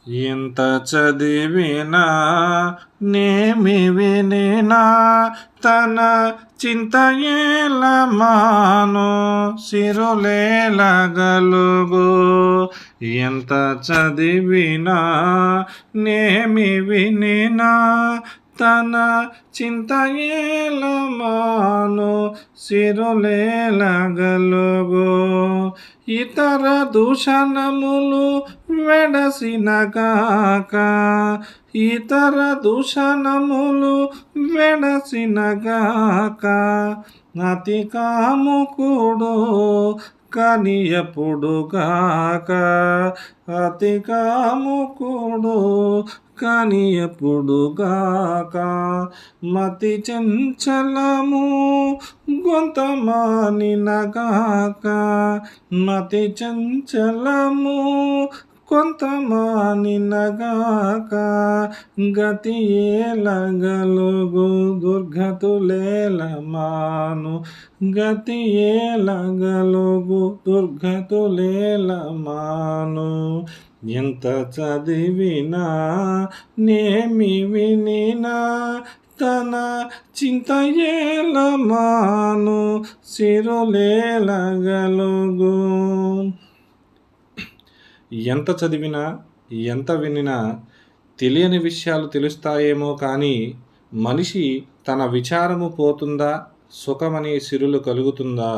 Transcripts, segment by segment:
ఎంత చదివినా నేమి వినినా తన చింత ఏలమాను సిరులేలగలుగు. ఎంత చదివినా నేమి వినినా తన చింత ఏలమాను సిరులేలగలుగు. ఇతర దూషణములు వెడసిన గాక, ఇతర దూషణములు వెడసిన గాక, అతి కాముకుడు కనియపుడు గాక, అతి కాముకుడు కనియపుడు గాక. మతి చంచలము గొంతమానిన గాక, మతి చంచలము కొంతమానిన గాక. గతి ఏలగలుగు దుర్గతులేలమాను, గతి ఏలగలుగు దుర్గతులేలమాను. ఎంత చదివినా నేమి వినినా తన చింత ఏలమాను సిరులేలగలుగు. ఎంత చదివినా ఎంత వినినా తెలియని విషయాలు తెలుస్తాయేమో కానీ మనిషి తన విచారము పోతుందా, సుఖమనే సిరులు కలుగుతుందా?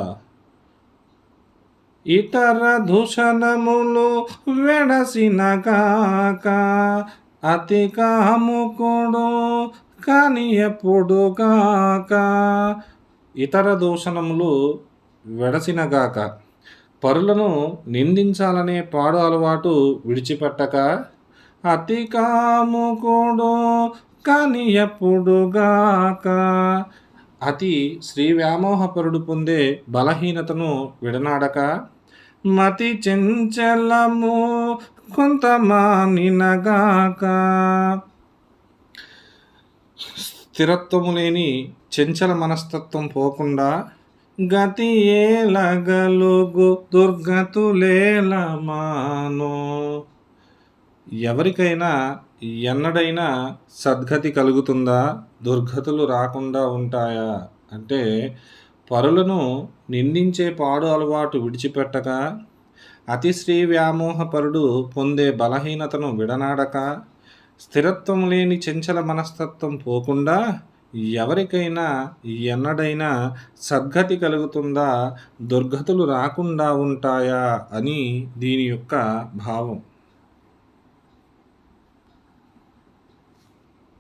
ఇతర దూషణములు వెడసిన గాక, అతి కాముకుడు కనియపుడు గాక. ఇతర దూషణములు వెడసిన గాక, పరులను నిందించాలనే పాడు అలవాటు విడిచిపెట్టక, అతి కాముకుడు కనియపుడు గాక. అతి శ్రీ వ్యామోహపరుడు పొందే బలహీనతను విడనాడక, మతి చంచలము కొంతమానిన గాక. స్థిరత్వము లేని చంచల మనస్తత్వం పోకుండా గతి ఏలగలుగు దుర్గతులేలమాను. ఎవరికైనా ఎన్నడైనా సద్గతి కలుగుతుందా, దుర్గతులు రాకుండా ఉంటాయా అంటే పరులను నిందించే పాడు అలవాటు విడిచిపెట్టక, అతిశ్రీ వ్యామోహపరుడు పొందే బలహీనతను విడనాడక, స్థిరత్వం లేని చంచల మనస్తత్వం పోకుండా ఎవరికైనా ఎన్నడైనా సద్గతి కలుగుతుందా, దుర్గతులు రాకుండా ఉంటాయా అని దీని యొక్క భావం.